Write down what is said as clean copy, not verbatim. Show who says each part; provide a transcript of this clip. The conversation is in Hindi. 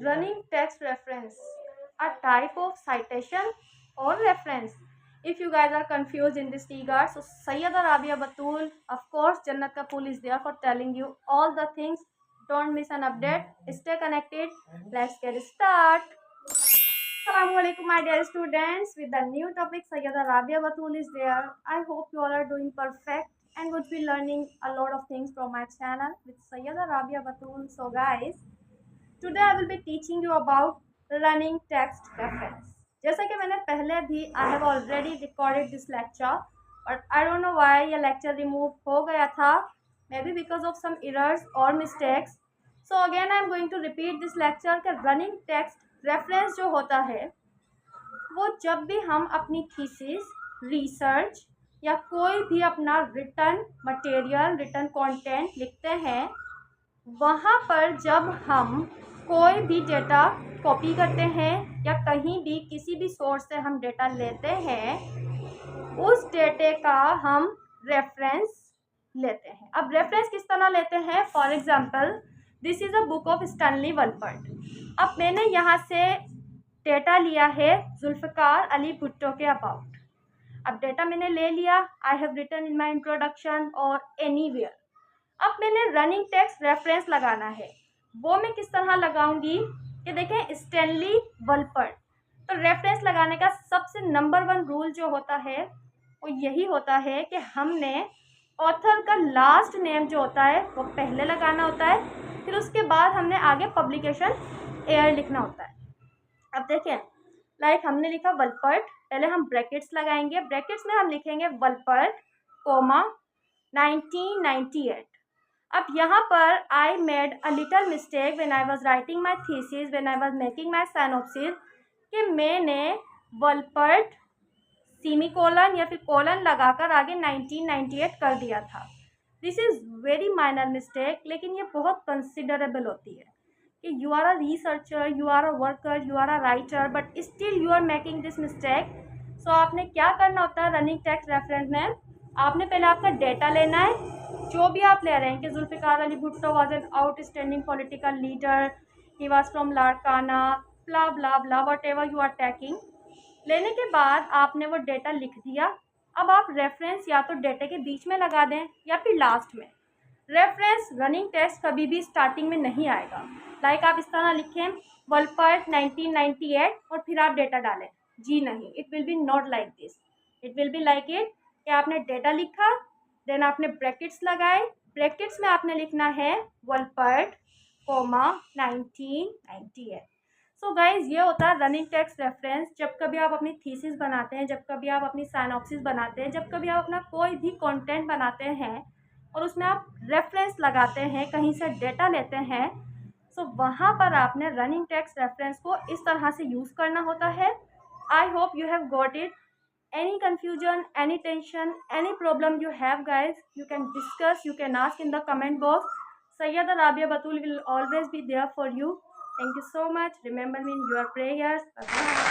Speaker 1: Running text reference, a type of citation or reference. If you guys are confused in this regard, so Sayyida Rabia Batul, of course, Jannat Kapoor is there for telling you all the things. Don't miss an update. Stay connected. Let's get started. Assalamualaikum my dear students, with the new topic Sayyida Rabia Batul is there. I hope you all are doing perfect and would be learning a lot of things from my channel with Sayyida Rabia Batul. So guys, today I will be teaching you about running text reference. जैसा कि मैंने पहले भी I have already recorded this lecture, but I don't know why ये lecture remove हो गया था, maybe because of some errors or mistakes. So again I am going to repeat this lecture कि running text reference जो होता है वो जब भी हम अपनी थीसिस, रिसर्च या कोई भी अपना रिटर्न मटेरियल, रिटर्न कंटेंट लिखते हैं, वहाँ पर जब हम कोई भी डेटा कॉपी करते हैं या कहीं भी किसी भी सोर्स से हम डेटा लेते हैं, उस डेटे का हम रेफरेंस लेते हैं। अब रेफरेंस किस तरह लेते हैं? For example, this is a book of Stanley Wolpert. अब मैंने यहाँ से डेटा लिया है जुल्फ़िकार अली भुट्टो के अबाउट। अब डेटा मैंने ले लिया, I have written in my introduction और एनीवेयर। अब मैंने रनिंग टेक्स्ट रेफरेंस लगाना है, वो मैं किस तरह लगाऊंगी कि देखें स्टैनली वलपर्ट। तो रेफरेंस लगाने का सबसे नंबर 1 रूल जो होता है वो यही होता है कि हमने ऑथर का लास्ट नेम जो होता है वो पहले लगाना होता है, फिर उसके बाद हमने आगे पब्लिकेशन ईयर लिखना होता है। अब देखें, लाइक हमने लिखा वलपर्ट, पहले हम ब्रैकेट्स लगाएंगे, ब्रैकेट्स में हम लिखेंगे वलपर्ट कोमा 1998। अब यहाँ पर I made a little mistake when I was writing my thesis, when I was making my synopsis, कि मैंने वलपर्ट सेमीकोलन या फिर कोलन लगाकर आगे 1998 कर दिया था। This is very minor mistake, लेकिन ये बहुत कंसिडरेबल होती है कि you are a researcher, you are a worker, you are a writer, but still you are making this mistake. So आपने क्या करना होता है रनिंग टेक्स्ट रेफरेंस में? आपने पहले आपका डेटा लेना है, जो भी आप ले रहे हैं कि Zulfikar Ali Bhutto was an outstanding political leader, he was from Larkana, blah blah blah, whatever you are taking. लेने के बाद आपने वो डेटा लिख दिया। अब आप रेफरेंस या तो डेटे के बीच में लगा दें या फिर लास्ट में। रेफरेंस रनिंग टेक्स्ट कभी भी स्टार्टिंग में नहीं आएगा। लाइक आप इस तरह लिखें वलपर्ट 1998 और फिर आप डेटा डालें, जी नहीं, it will be not like this. It will be like it कि आपने डेटा लिखा, देन आपने ब्रैकेट्स लगाए, ब्रैकेट्स में आपने लिखना है वलपर्ट कोमा 1998। सो गाइज, ये होता है रनिंग टेक्स्ट रेफरेंस। जब कभी आप अपनी थीसिस बनाते हैं, जब कभी आप अपनी सिनॉप्सिस बनाते हैं, जब कभी आप अपना कोई भी कंटेंट बनाते हैं और उसमें आप रेफरेंस लगाते हैं, कहीं से डेटा लेते हैं, सो वहाँ पर आपने रनिंग टेक्स्ट रेफरेंस को इस तरह से यूज़ करना होता है। I hope you have got it. Any confusion, any tension, any problem you have guys, you can discuss, you can ask in the comment box. Sayyida Rabia Batul will always be there for you. Thank you so much. Remember me in your prayers. Bye-bye.